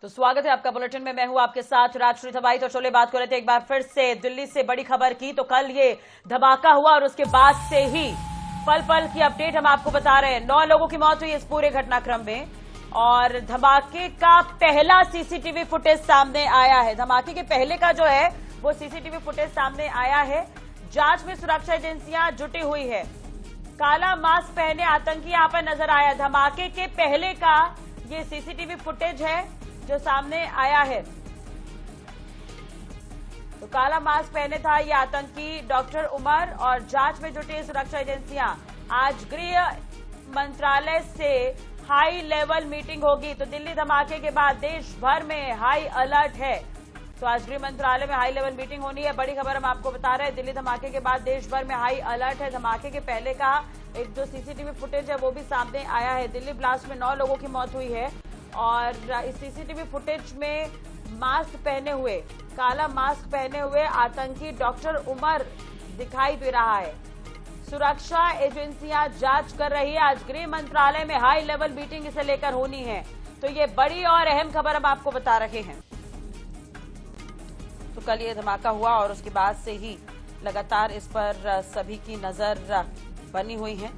तो स्वागत है आपका बुलेटिन में। मैं हूं आपके साथ राजश्री थबाई। तो चले बात कर रहे थे एक बार फिर से दिल्ली से बड़ी खबर की। तो कल ये धमाका हुआ और उसके बाद से ही पल पल की अपडेट हम आपको बता रहे हैं। 9 लोगों की मौत हुई इस पूरे घटनाक्रम में और धमाके का पहला सीसीटीवी फुटेज सामने आया है। धमाके के पहले का जो है वो सीसीटीवी फुटेज सामने आया है। जांच में सुरक्षा एजेंसियां जुटी हुई है। काला मास्क पहने आतंकी यहां पर नजर आया। धमाके के पहले का ये सीसीटीवी फुटेज है जो सामने आया है। तो काला मास्क पहने था ये आतंकी डॉक्टर उमर और जांच में जुटी सुरक्षा एजेंसियां। आज गृह मंत्रालय से हाई लेवल मीटिंग होगी। तो दिल्ली धमाके के बाद देश भर में हाई अलर्ट है। तो आज गृह मंत्रालय में हाई लेवल मीटिंग होनी है। बड़ी खबर हम आपको बता रहे हैं। दिल्ली धमाके के बाद देश भर में हाई अलर्ट है। धमाके के पहले का एक जो सीसीटीवी फुटेज है वो भी सामने आया है। दिल्ली ब्लास्ट में 9 लोगों की मौत हुई है और इस सीसीटीवी फुटेज में मास्क पहने हुए, काला मास्क पहने हुए आतंकी डॉक्टर उमर दिखाई दे रहा है। सुरक्षा एजेंसियां जांच कर रही है। आज गृह मंत्रालय में हाई लेवल मीटिंग इसे लेकर होनी है। तो ये बड़ी और अहम खबर हम आपको बता रहे हैं। तो कल ये धमाका हुआ और उसके बाद से ही लगातार इस पर सभी की नजर बनी हुई है।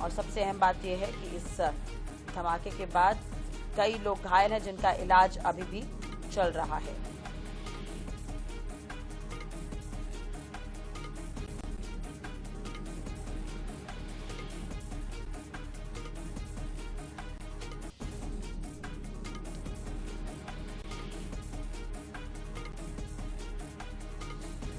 और सबसे अहम बात यह है कि इस धमाके के बाद कई लोग घायल हैं जिनका इलाज अभी भी चल रहा है।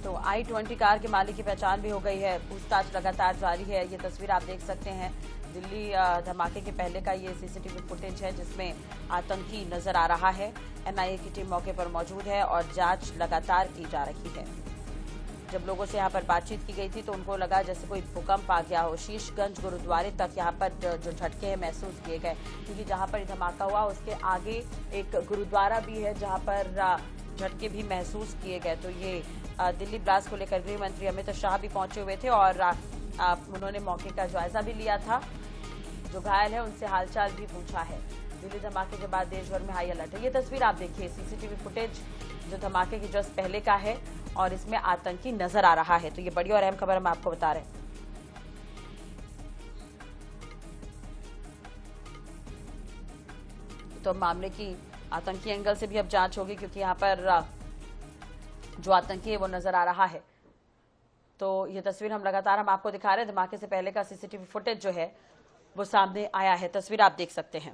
तो i20 कार के मालिक की पहचान भी हो गई है। पूछताछ लगातार जारी है। ये तस्वीर आप देख सकते हैं। दिल्ली धमाके के पहले का ये सीसीटीवी फुटेज है जिसमें आतंकी नजर आ रहा है। एनआईए की टीम मौके पर मौजूद है और जांच लगातार की जा रही है। जब लोगों से यहाँ पर बातचीत की गई थी तो उनको लगा जैसे कोई भूकंप आ गया हो। शीशगंज गुरुद्वारे तक यहाँ पर जो झटके हैं महसूस किए गए, क्योंकि जहाँ पर धमाका हुआ उसके आगे एक गुरुद्वारा भी है जहाँ पर झटके भी महसूस किए गए। तो ये दिल्ली ब्लास्ट को लेकर गृह मंत्री अमित शाह भी पहुंचे हुए थे और उन्होंने मौके का जायजा भी लिया था। जो घायल है उनसे हालचाल भी पूछा है। दिल्ली धमाके के बाद देश भर में हाई अलर्ट है। ये तस्वीर आप देखिए, सीसीटीवी फुटेज जो धमाके के जस्ट पहले का है और इसमें आतंकी नजर आ रहा है। तो ये बड़ी और अहम खबर हम आपको बता रहे हैं। तो मामले की आतंकी एंगल से भी अब जांच होगी, क्योंकि यहाँ पर जो आतंकी है वो नजर आ रहा है। तो ये तस्वीर हम लगातार आपको दिखा रहे हैं। धमाके से पहले का सीसीटीवी फुटेज जो है वो सामने आया है। तस्वीर आप देख सकते हैं।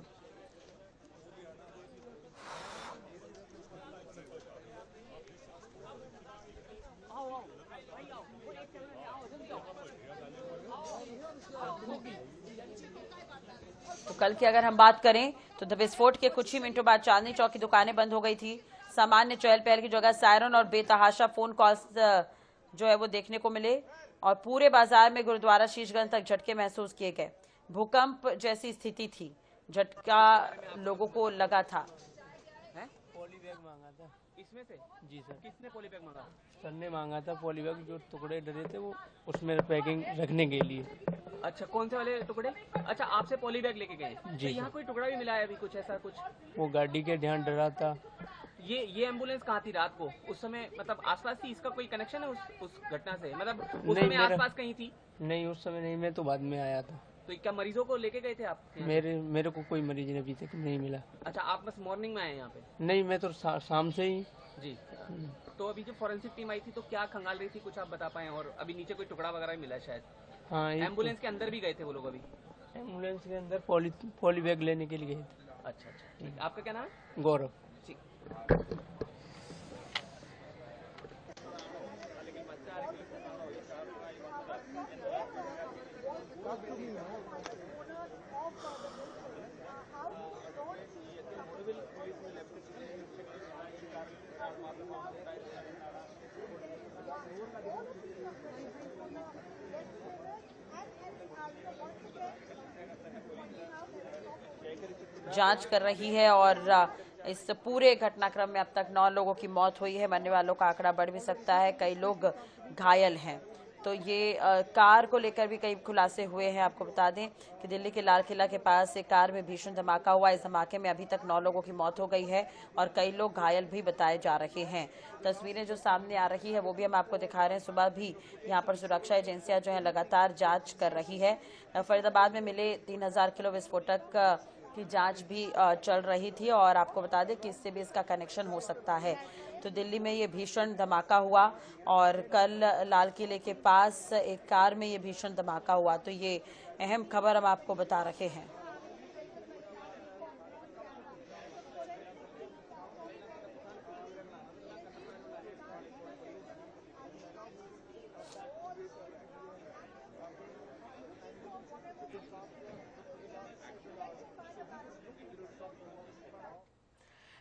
तो कल की अगर हम बात करें तो विस्फोट के कुछ ही मिनटों बाद चांदनी चौक की दुकानें बंद हो गई थी। सामान्य चहल पहल की जगह सायरन और बेतहाशा फोन कॉल्स जो है वो देखने को मिले और पूरे बाजार में गुरुद्वारा शीशगंज तक झटके महसूस किए गए। भूकंप जैसी स्थिति थी। झटका लोगों को लगा था। पॉली बैग मांगा था इसमें से? जी सर। किसने पॉली बैग मांगा? सर ने मांगा था पॉली बैग, जो टुकड़े डरे थे वो उसमें पैकिंग रखने के लिए। अच्छा, कौन से वाले टुकड़े? अच्छा, आपसे पॉली बैग लेके गए? जी तो यहाँ कोई टुकड़ा भी मिला है अभी कुछ ऐसा कुछ? वो गाड़ी के ध्यान डरा था। ये एम्बुलेंस कहाँ थी रात को? उस समय मतलब आसपास थी? इसका कोई कनेक्शन है उस घटना से? मतलब उस समय आसपास कहीं थी? नहीं, उस समय नहीं, मैं तो बाद में आया था। तो क्या मरीजों को लेके गए थे आप? मेरे को कोई मरीज ने अभी तक नहीं मिला। अच्छा, आप बस मॉर्निंग में आए यहाँ पे? नहीं, मैं तो शाम से ही जी। तो अभी जो फॉरेंसिक टीम आई थी तो क्या खंगाल रही थी, कुछ आप बता पाए? और अभी नीचे कोई टुकड़ा वगैरह मिला शायद? हाँ, एम्बुलेंस के अंदर भी गए थे वो लोग? अभी एम्बुलेंस के अंदर पॉली बैग लेने के लिए गए थे। अच्छा अच्छा, ठीक। आपका क्या नाम है? गौरव। ठीक। जांच कर रही है और इस पूरे घटनाक्रम में अब तक 9 लोगों की मौत हुई है। मरने वालों का आंकड़ा बढ़ भी सकता है। कई लोग घायल हैं। तो ये कार को लेकर भी कई खुलासे हुए हैं। आपको बता दें कि दिल्ली के लाल किला के पास एक कार में भीषण धमाका हुआ। इस धमाके में अभी तक 9 लोगों की मौत हो गई है और कई लोग घायल भी बताए जा रहे हैं। तस्वीरें जो सामने आ रही है वो भी हम आपको दिखा रहे हैं। सुबह भी यहाँ पर सुरक्षा एजेंसियां जो है लगातार जांच कर रही है। फरीदाबाद में मिले 3000 किलो विस्फोटक की जांच भी चल रही थी और आपको बता दें कि इससे भी इसका कनेक्शन हो सकता है। तो दिल्ली में ये भीषण धमाका हुआ और कल लाल किले के पास एक कार में ये भीषण धमाका हुआ। तो ये अहम खबर हम आपको बता रहे हैं।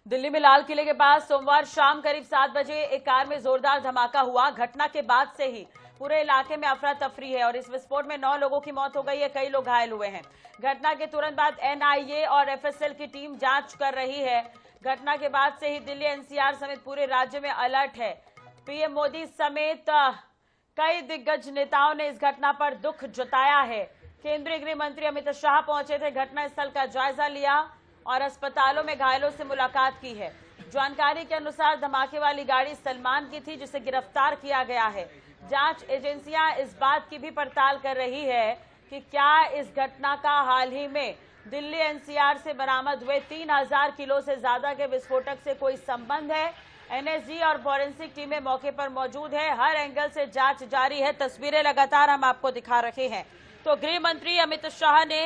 दिल्ली में लाल किले के पास सोमवार शाम करीब 7 बजे एक कार में जोरदार धमाका हुआ। घटना के बाद से ही पूरे इलाके में अफरा तफरी है और इस विस्फोट में 9 लोगों की मौत हो गई है, कई लोग घायल हुए हैं। घटना के तुरंत बाद एनआईए और एफएसएल की टीम जांच कर रही है। घटना के बाद से ही दिल्ली एनसीआर समेत पूरे राज्य में अलर्ट है। पीएम मोदी समेत कई दिग्गज नेताओं ने इस घटना पर दुख जताया है। केंद्रीय गृह मंत्री अमित शाह पहुंचे थे, घटनास्थल का जायजा लिया और अस्पतालों में घायलों से मुलाकात की है। जानकारी के अनुसार धमाके वाली गाड़ी सलमान की थी, जिसे गिरफ्तार किया गया है। जांच एजेंसियां इस बात की भी पड़ताल कर रही है कि क्या इस घटना का हाल ही में दिल्ली एनसीआर से बरामद हुए 3000 किलो से ज्यादा के विस्फोटक से कोई संबंध है। एनएसजी और फॉरेंसिक टीमें मौके पर मौजूद है। हर एंगल से जांच जारी है। तस्वीरें लगातार हम आपको दिखा रहे हैं। तो गृह मंत्री अमित शाह ने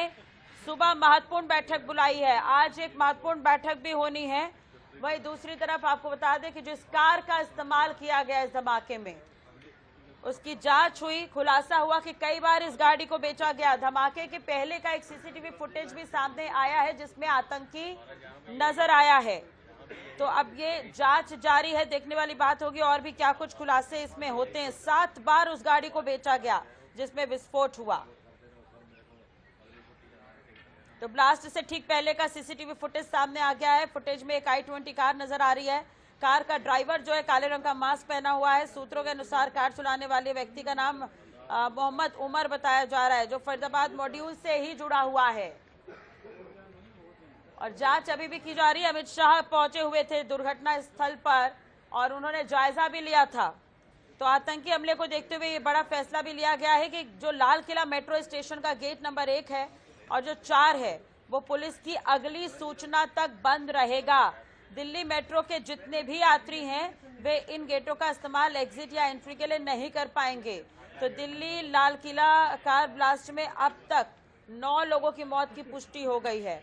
सुबह महत्वपूर्ण बैठक बुलाई है। आज एक महत्वपूर्ण बैठक भी होनी है। वहीं दूसरी तरफ आपको बता दें कि जिस कार का इस्तेमाल किया गया इस धमाके में, उसकी जांच हुई। खुलासा हुआ कि कई बार इस गाड़ी को बेचा गया। धमाके के पहले का एक सीसीटीवी फुटेज भी सामने आया है जिसमें आतंकी नजर आया है। तो अब ये जांच जारी है। देखने वाली बात होगी और भी क्या कुछ खुलासे इसमें होते हैं। 7 बार उस गाड़ी को बेचा गया जिसमें विस्फोट हुआ। तो ब्लास्ट से ठीक पहले का सीसीटीवी फुटेज सामने आ गया है। फुटेज में एक i20 कार नजर आ रही है। कार का ड्राइवर जो है काले रंग का मास्क पहना हुआ है। सूत्रों के अनुसार कार चलाने वाले व्यक्ति का नाम मोहम्मद उमर बताया जा रहा है, जो फरीदाबाद मॉड्यूल से ही जुड़ा हुआ है और जांच अभी भी की जा रही है। अमित शाह पहुंचे हुए थे दुर्घटना स्थल पर और उन्होंने जायजा भी लिया था। तो आतंकी हमले को देखते हुए ये बड़ा फैसला भी लिया गया है कि जो लाल किला मेट्रो स्टेशन का गेट नंबर 1 है और जो 4 है वो पुलिस की अगली सूचना तक बंद रहेगा। दिल्ली मेट्रो के जितने भी यात्री हैं वे इन गेटों का इस्तेमाल एग्जिट या एंट्री के लिए नहीं कर पाएंगे। तो दिल्ली लाल किला कार ब्लास्ट में अब तक 9 लोगों की मौत की पुष्टि हो गई है।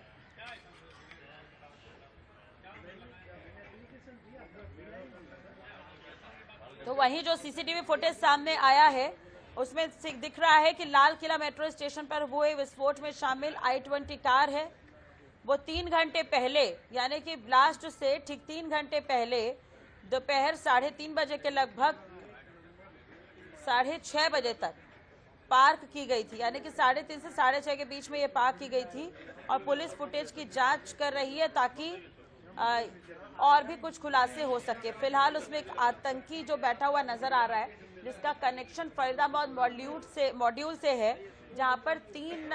तो वहीं जो सीसीटीवी फुटेज सामने आया है उसमें दिख रहा है कि लाल किला मेट्रो स्टेशन पर हुए विस्फोट में शामिल i20 कार है। वो 3 घंटे पहले, यानी कि ब्लास्ट से ठीक 3 घंटे पहले दोपहर 3:30 बजे के लगभग 6:30 बजे तक पार्क की गई थी। यानी कि 3:30 से 6:30 के बीच में ये पार्क की गई थी और पुलिस फुटेज की जांच कर रही है ताकि और भी कुछ खुलासे हो सके। फिलहाल उसमें एक आतंकी जो बैठा हुआ नजर आ रहा है जिसका कनेक्शन फरीदाबाद मॉड्यूल से है, जहां पर 3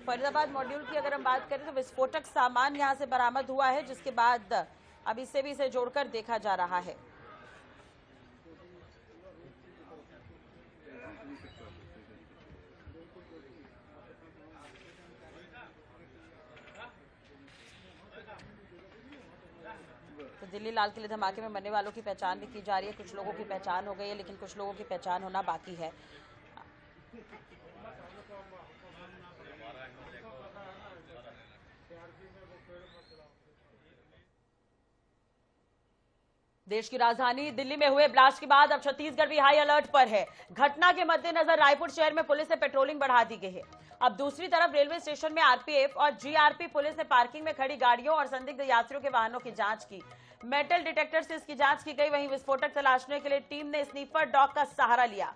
फरीदाबाद मॉड्यूल की अगर हम बात करें तो विस्फोटक सामान यहां से बरामद हुआ है, जिसके बाद अब इसे जोड़कर देखा जा रहा है। तो दिल्ली लाल किले धमाके में मरने वालों की पहचान भी की जा रही है। कुछ लोगों की पहचान हो गई है लेकिन कुछ लोगों की पहचान होना बाकी है। देश की राजधानी दिल्ली में हुए ब्लास्ट के बाद अब छत्तीसगढ़ भी हाई अलर्ट पर है। घटना के मद्देनजर रायपुर शहर में पुलिस ने पेट्रोलिंग बढ़ा दी गई है। अब दूसरी तरफ रेलवे स्टेशन में आरपीएफ और जीआरपी पुलिस ने पार्किंग में खड़ी गाड़ियों और संदिग्ध यात्रियों के वाहनों की जांच की। मेटल डिटेक्टर से इसकी जांच की गई। वहीं विस्फोटक तलाशने के लिए टीम ने स्नीफर डॉग का सहारा लिया।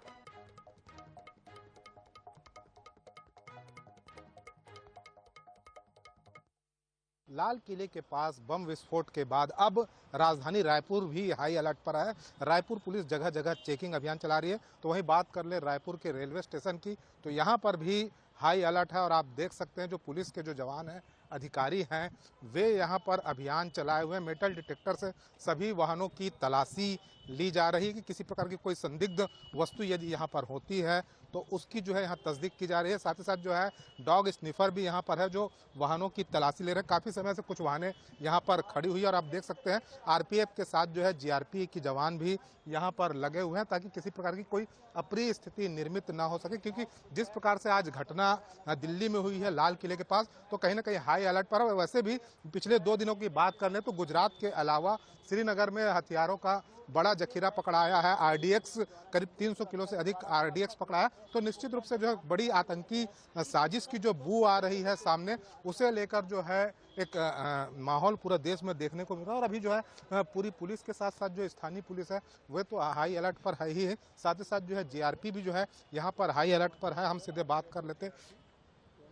लाल किले के पास बम विस्फोट के बाद अब राजधानी रायपुर भी हाई अलर्ट पर है। रायपुर पुलिस जगह जगह चेकिंग अभियान चला रही है। तो वहीं बात कर ले रायपुर के रेलवे स्टेशन की, तो यहाँ पर भी हाई अलर्ट है और आप देख सकते हैं जो पुलिस के जो जवान हैं, अधिकारी हैं, वे यहाँ पर अभियान चलाए हुए हैं। मेटल डिटेक्टर से सभी वाहनों की तलाशी ली जा रही है कि किसी प्रकार की कोई संदिग्ध वस्तु यदि यहाँ पर होती है तो उसकी जो है यहाँ तस्दीक की जा रही है। साथ ही साथ जो है डॉग स्निफर भी यहाँ पर है जो वाहनों की तलाशी ले रहे हैं। काफ़ी समय से कुछ वाहनें यहाँ पर खड़ी हुई है और आप देख सकते हैं आरपीएफ के साथ जो है जीआरपी की जवान भी यहाँ पर लगे हुए हैं ताकि किसी प्रकार की कोई अप्रिय स्थिति निर्मित ना हो सके, क्योंकि जिस प्रकार से आज घटना दिल्ली में हुई है लाल किले के पास, तो कहीं ना कहीं हाई अलर्ट पर है। वैसे भी पिछले 2 दिनों की बात कर ले तो गुजरात के अलावा श्रीनगर में हथियारों का बड़ा जखीरा पकड़ाया है। आरडीएक्स करीब 300 किलो से अधिक आरडीएक्स पकड़ाया। तो निश्चित रूप से जो है बड़ी आतंकी साजिश की जो बू आ रही है सामने, उसे लेकर जो है एक माहौल पूरा देश में देखने को मिल रहा है। और अभी जो है पूरी पुलिस के साथ साथ जो स्थानीय पुलिस है वह तो हाई अलर्ट पर है ही है, साथ ही साथ जो है जीआरपी भी जो है यहाँ पर हाई अलर्ट पर है। हम सीधे बात कर लेते,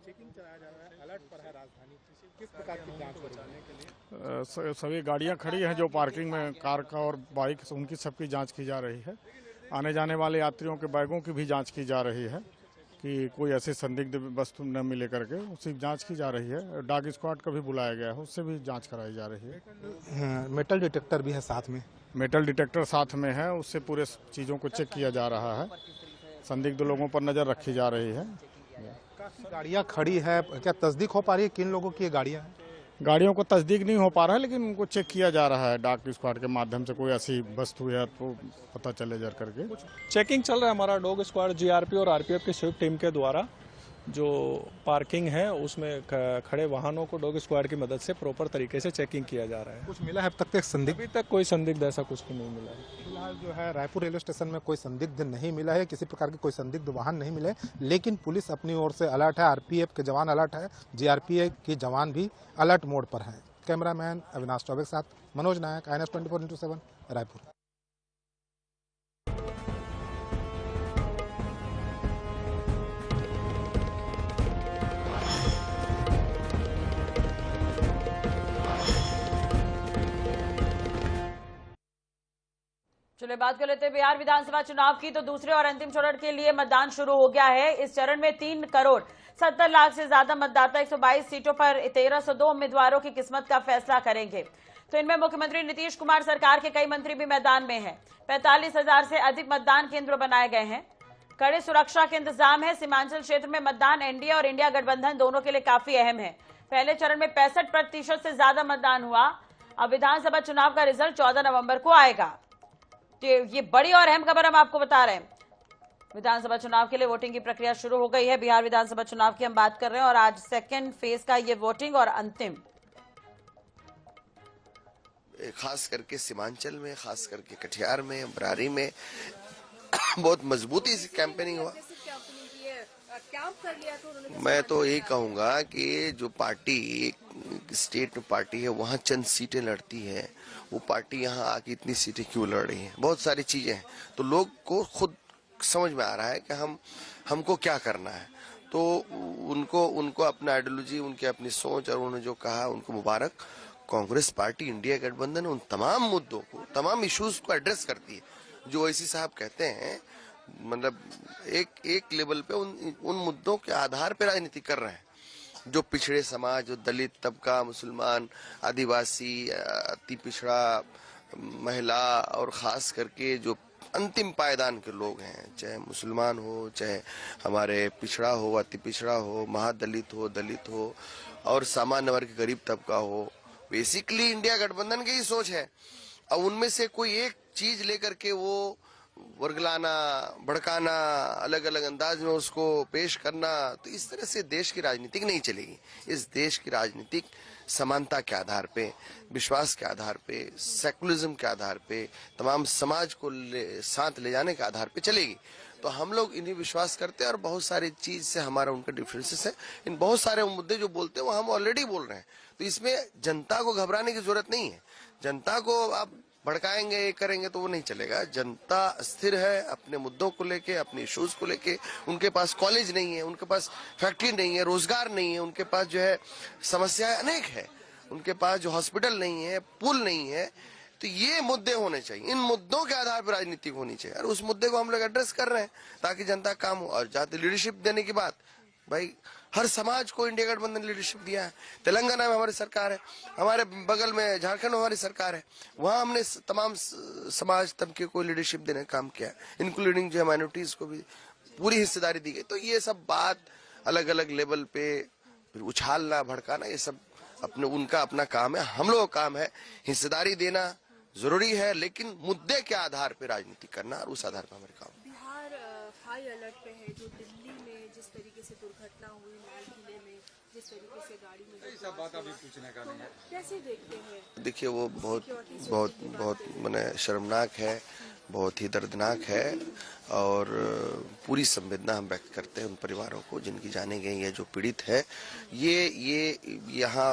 चेकिंग चलाया जा रहा है, अलर्ट पर है राजधानी, किस प्रकार की जांच हो रही है? सभी गाड़ियां खड़ी हैं जो पार्किंग में कार का और बाइक, उनकी सबकी जांच की जा रही है। आने जाने वाले यात्रियों के बैगों की भी जांच की जा रही है कि कोई ऐसी संदिग्ध वस्तु न मिले करके, उसकी जांच की जा रही है। डॉग स्क्वाड का भी बुलाया गया है, उससे भी जांच कराई जा रही है। मेटल डिटेक्टर भी है साथ में? मेटल डिटेक्टर साथ में है, उससे पूरे चीज़ों को चेक किया जा रहा है। संदिग्ध लोगों पर नज़र रखी जा रही है। काफी गाड़ियां खड़ी है, क्या तस्दीक हो पा रही है किन लोगों की ये गाड़ियां हैं? गाड़ियों को तस्दीक नहीं हो पा रहा है, लेकिन उनको चेक किया जा रहा है डॉग स्क्वाड के माध्यम से। कोई ऐसी वस्तु है तो पता चले जा करके। चेकिंग चल रहा है हमारा डॉग स्क्वाड, जीआरपी और आरपीएफ की संयुक्त टीम के द्वारा। जो पार्किंग है उसमें खड़े वाहनों को डॉग स्क्वाड की मदद से प्रॉपर तरीके से चेकिंग किया जा रहा है। कुछ मिला है अब तक संदिग्ध? अभी तक कोई संदिग्ध ऐसा कुछ भी नहीं मिला है। फिलहाल जो है रायपुर रेलवे स्टेशन में कोई संदिग्ध नहीं मिला है, किसी प्रकार के कोई संदिग्ध वाहन नहीं मिले, लेकिन पुलिस अपनी ओर से अलर्ट है। आरपीएफ के जवान अलर्ट है, जीआरपी के जवान भी अलर्ट मोड पर है। कैमरामैन अविनाश चौबे के साथ मनोज नायक, INS 24x7 रायपुर। चलिए बात कर लेते हैं बिहार विधानसभा चुनाव की। तो दूसरे और अंतिम चरण के लिए मतदान शुरू हो गया है। इस चरण में 3 करोड़ 70 लाख से ज्यादा मतदाता 122 सीटों पर 1302 उम्मीदवारों की किस्मत का फैसला करेंगे। तो इनमें मुख्यमंत्री नीतीश कुमार सरकार के कई मंत्री भी मैदान में हैं। 45,000 से अधिक मतदान केंद्र बनाए गए हैं। कड़े सुरक्षा के इंतजाम है। सीमांचल क्षेत्र में मतदान एनडीए और इंडिया गठबंधन दोनों के लिए काफी अहम है। पहले चरण में 65% से ज्यादा मतदान हुआ। अब विधानसभा चुनाव का रिजल्ट 14 नवंबर को आएगा। ये बड़ी और अहम खबर हम आपको बता रहे हैं। विधानसभा चुनाव के लिए वोटिंग की प्रक्रिया शुरू हो गई है। बिहार विधानसभा चुनाव की हम बात कर रहे हैं और आज सेकेंड फेज का ये वोटिंग और अंतिम। खास करके सीमांचल में, खास करके कटिहार में, बरारी में बहुत मजबूती से कैंपेनिंग हुआ। मैं तो यही कहूंगा कि जो पार्टी स्टेट में पार्टी है वहाँ चंद सीटें लड़ती है, वो पार्टी यहाँ आके इतनी सीटें क्यों लड़ रही है? बहुत सारी चीजें हैं। तो लोग को खुद समझ में आ रहा है कि हमको क्या करना है। तो उनको अपना आइडियोलॉजी, उनकी अपनी सोच और उन्होंने जो कहा उनको मुबारक। कांग्रेस पार्टी, इंडिया गठबंधन उन तमाम मुद्दों को, तमाम इश्यूज को एड्रेस करती है जो ओवैसी साहब कहते हैं। मतलब एक लेवल पे उन मुद्दों के आधार पे राजनीति कर रहे हैं। जो पिछड़े समाज, जो दलित तबका, मुसलमान, आदिवासी, अति पिछड़ा, महिला और खास करके जो अंतिम पायदान के लोग हैं, चाहे मुसलमान हो, चाहे हमारे पिछड़ा हो, अति पिछड़ा हो, महादलित हो, दलित हो और सामान्य वर्ग के गरीब तबका हो, बेसिकली इंडिया गठबंधन की ही सोच है। अब उनमें से कोई एक चीज लेकर के वो वर्गलाना, भड़काना, अलग अलग अंदाज में उसको पेश करना, तो इस तरह से देश की राजनीति नहीं चलेगी। इस देश की राजनीति समानता के आधार पे, विश्वास के आधार पे, सेकुलरिज्म के आधार पे, तमाम समाज को साथ ले जाने के आधार पे चलेगी। तो हम लोग इन्हीं विश्वास करते हैं और बहुत सारी चीज से हमारा उनका डिफरेंसेस है। इन बहुत सारे मुद्दे जो बोलते हैं वो हम ऑलरेडी बोल रहे हैं। तो इसमें जनता को घबराने की जरूरत नहीं है। जनता को आप भड़काएंगे, ये करेंगे तो वो नहीं चलेगा। जनता स्थिर है अपने मुद्दों को लेके, अपने इश्यूज को लेके। उनके पास कॉलेज नहीं है, उनके पास फैक्ट्री नहीं है, रोजगार नहीं है, उनके पास जो है समस्याएं अनेक है। उनके पास जो हॉस्पिटल नहीं है, पुल नहीं है। तो ये मुद्दे होने चाहिए, इन मुद्दों के आधार पर राजनीति होनी चाहिए और उस मुद्दे को हम लोग एड्रेस कर रहे हैं ताकि जनता काम हो। और जाति लीडरशिप देने की बात, भाई हर समाज को इंडिया गठबंधन ने लीडरशिप दिया है। तेलंगाना में हमारी सरकार है, हमारे बगल में झारखंड में हमारी सरकार है, वहां हमने तमाम समाज तबके को लीडरशिप देने का काम किया, इंक्लूडिंग जो माइनॉरिटीज को भी पूरी हिस्सेदारी दी गई। तो ये सब बात अलग अलग लेवल पे उछालना, भड़काना, ये सब अपने उनका अपना काम है। हम लोगों का काम है हिस्सेदारी देना जरूरी है, लेकिन मुद्दे के आधार पे राजनीति करना और उस आधार पर हमारे काम। बिहार हाई अलर्ट पे है। जो दिल्ली में जिस तरीके से दुर्घटना हुई, लाल किले में जिस तरीके से गाड़ी में सब बात अभी पूछने का नहीं है, कैसे देखते हैं? देखिए वो बहुत माने शर्मनाक है, बहुत ही दर्दनाक है और पूरी संवेदना हम व्यक्त करते हैं उन परिवारों को जिनकी जाने गई है, जो पीड़ित है। ये यहाँ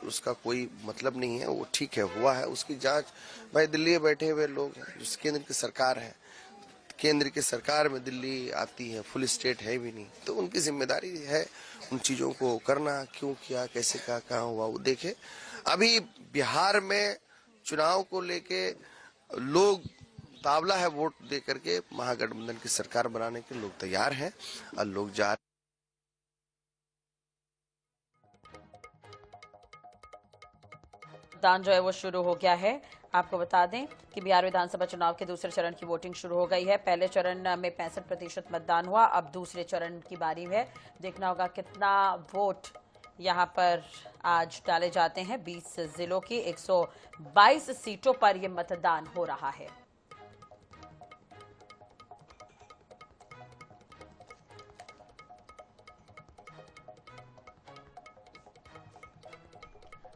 उसका कोई मतलब नहीं है, वो ठीक है, हुआ है, उसकी जांच। भाई दिल्ली में बैठे हुए लोग हैं, जिस केंद्र की सरकार है, केंद्र की सरकार में दिल्ली आती है, फुल स्टेट है भी नहीं, तो उनकी जिम्मेदारी है उन चीजों को करना, क्यों किया, कैसे कहा, कहाँ हुआ, वो देखे। अभी बिहार में चुनाव को लेके लोग तावला है, वोट दे करके महागठबंधन की सरकार बनाने के लोग तैयार हैं और लोग जा मतदान जो है वो शुरू हो गया है। आपको बता दें कि बिहार विधानसभा चुनाव के दूसरे चरण की वोटिंग शुरू हो गई है। पहले चरण में 65% मतदान हुआ, अब दूसरे चरण की बारी है। देखना होगा कितना वोट यहां पर आज डाले जाते हैं। 20 जिलों की 122 सीटों पर यह मतदान हो रहा है।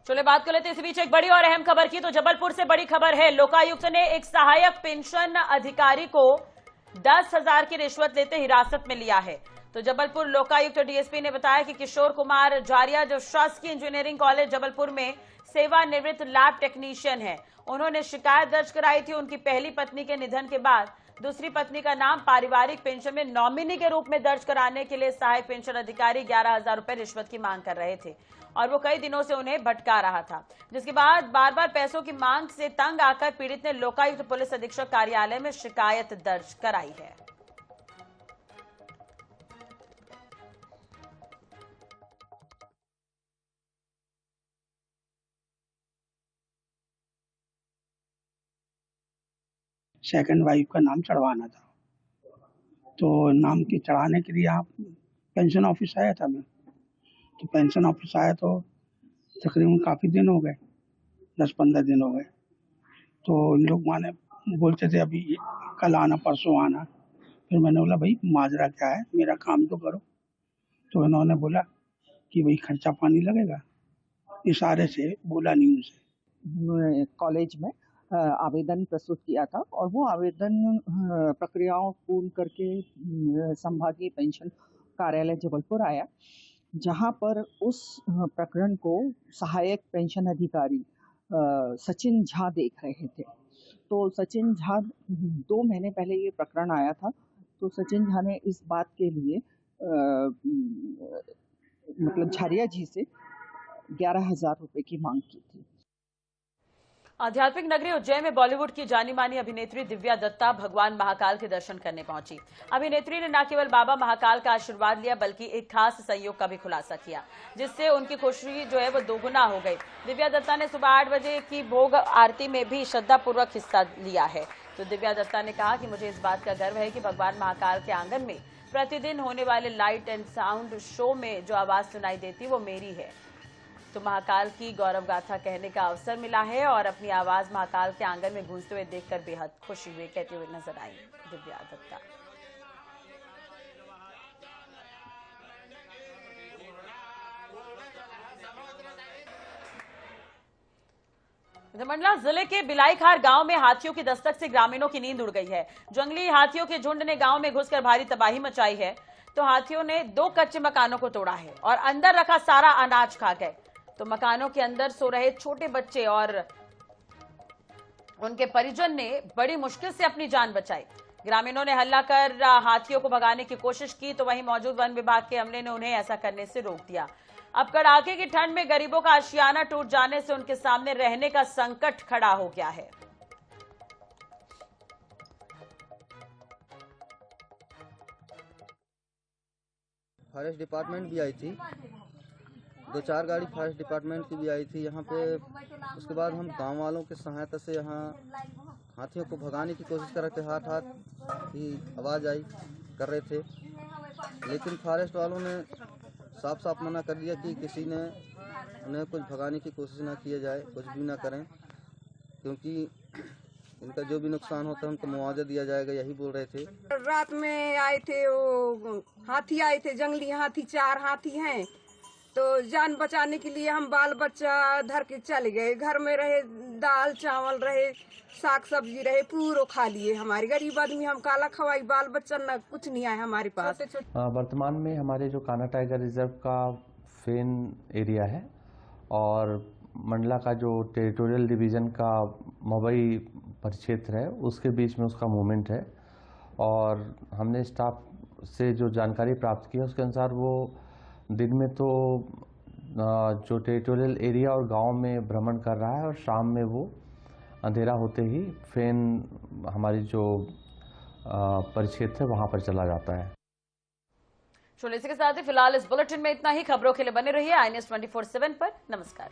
चलिए बात कर लेते हैं इसी बीच एक बड़ी और अहम खबर की। तो जबलपुर से बड़ी खबर है, लोकायुक्त ने एक सहायक पेंशन अधिकारी को 10,000 की रिश्वत लेते हिरासत में लिया है। तो जबलपुर लोकायुक्त डीएसपी ने बताया कि किशोर कुमार जारिया जो शासकीय इंजीनियरिंग कॉलेज जबलपुर में सेवानिवृत्त लैब टेक्नीशियन है, उन्होंने शिकायत दर्ज कराई थी। उनकी पहली पत्नी के निधन के बाद दूसरी पत्नी का नाम पारिवारिक पेंशन में नॉमिनी के रूप में दर्ज कराने के लिए सहायक पेंशन अधिकारी 11,000 रुपए रिश्वत की मांग कर रहे थे और वो कई दिनों से उन्हें भटका रहा था, जिसके बाद बार बार पैसों की मांग से तंग आकर पीड़ित ने लोकायुक्त पुलिस अधीक्षक कार्यालय में शिकायत दर्ज कराई है। सेकंड वाइफ का नाम चढ़वाना था, तो नाम के चढ़ाने के लिए आप पेंशन ऑफिस आया था मैं। तो पेंशन ऑफिस आया तो तकरीबन काफ़ी दिन हो गए, 10-15 दिन हो गए। तो इन लोग माने बोलते थे अभी कल आना, परसों आना। फिर मैंने बोला भाई माजरा क्या है, मेरा काम तो करो। तो इन्होंने बोला कि भाई खर्चा पानी लगेगा, इशारे से बोला नहीं उनसे। कॉलेज में आवेदन प्रस्तुत किया था और वो आवेदन प्रक्रियाओं पूर्ण करके संभागीय पेंशन कार्यालय जबलपुर आया, जहां पर उस प्रकरण को सहायक पेंशन अधिकारी सचिन झा देख रहे थे। तो सचिन झा 2 महीने पहले ये प्रकरण आया था, तो सचिन झा ने इस बात के लिए मतलब झारिया जी से 11,000 रुपए की मांग की थी। आध्यात्मिक नगरी उज्जैन में बॉलीवुड की जानी मानी अभिनेत्री दिव्या दत्ता भगवान महाकाल के दर्शन करने पहुंची। अभिनेत्री ने न केवल बाबा महाकाल का आशीर्वाद लिया बल्कि एक खास संयोग का भी खुलासा किया, जिससे उनकी खुशी जो है वो दोगुना हो गई। दिव्या दत्ता ने सुबह 8 बजे की भोग आरती में भी श्रद्धापूर्वक हिस्सा लिया है। तो दिव्या दत्ता ने कहा कि मुझे इस बात का गर्व है कि भगवान महाकाल के आंगन में प्रतिदिन होने वाले लाइट एंड साउंड शो में जो आवाज सुनाई देती वो मेरी है। तो महाकाल की गौरव गाथा कहने का अवसर मिला है और अपनी आवाज महाकाल के आंगन में गूंजते हुए देखकर बेहद खुशी हुई कहते हुए नजर आई दिव्या दत्ता। मंडला जिले के बिलाईखार गांव में हाथियों की दस्तक से ग्रामीणों की नींद उड़ गई है। जंगली हाथियों के झुंड ने गांव में घुसकर भारी तबाही मचाई है। तो हाथियों ने 2 कच्चे मकानों को तोड़ा है और अंदर रखा सारा अनाज खा गए। तो मकानों के अंदर सो रहे छोटे बच्चे और उनके परिजन ने बड़ी मुश्किल से अपनी जान बचाई। ग्रामीणों ने हल्ला कर हाथियों को भगाने की कोशिश की, तो वहीं मौजूद वन विभाग के अमले ने उन्हें ऐसा करने से रोक दिया। अब कड़ाके की ठंड में गरीबों का आशियाना टूट जाने से उनके सामने रहने का संकट खड़ा हो गया है। फॉरेस्ट डिपार्टमेंट भी आई थी, 2-4 गाड़ी फॉरेस्ट डिपार्टमेंट की भी आई थी यहाँ पे। उसके बाद हम गांव वालों की सहायता से यहाँ हाथियों को भगाने की कोशिश कर रहे थे, हाथ की आवाज़ आई कर रहे थे, लेकिन फॉरेस्ट वालों ने साफ साफ मना कर दिया कि किसी ने उन्हें कुछ भगाने की कोशिश ना किया जाए, कुछ भी ना करें, क्योंकि इनका जो भी नुकसान होता है उनको मुआवजा दिया जाएगा, यही बोल रहे थे। रात में आए थे, वो हाथी आए थे, जंगली हाथी, 4 हाथी हैं। तो जान बचाने के लिए हम बाल बच्चा धर के चले गए। घर में रहे दाल चावल रहे, साग सब्जी रहे, पूरा खा लिए। हमारे गरीब आदमी हम काला खवाई, बाल बच्चा न कुछ नहीं आए हमारे पास। वर्तमान में हमारे जो कान्हा टाइगर रिजर्व का फेन एरिया है और मंडला का जो टेरिटोरियल डिवीज़न का मवई परिक्षेत्र है, उसके बीच में उसका मूवमेंट है। और हमने स्टाफ से जो जानकारी प्राप्त की है उसके अनुसार वो दिन में तो जो टेरिटोरियल एरिया और गांव में भ्रमण कर रहा है और शाम में वो अंधेरा होते ही फेन हमारी जो परिक्षेत्र है वहाँ पर चला जाता है। इसी के साथ ही फिलहाल इस बुलेटिन में इतना ही। खबरों के लिए बने रहिए INS 24/7 पर। नमस्कार।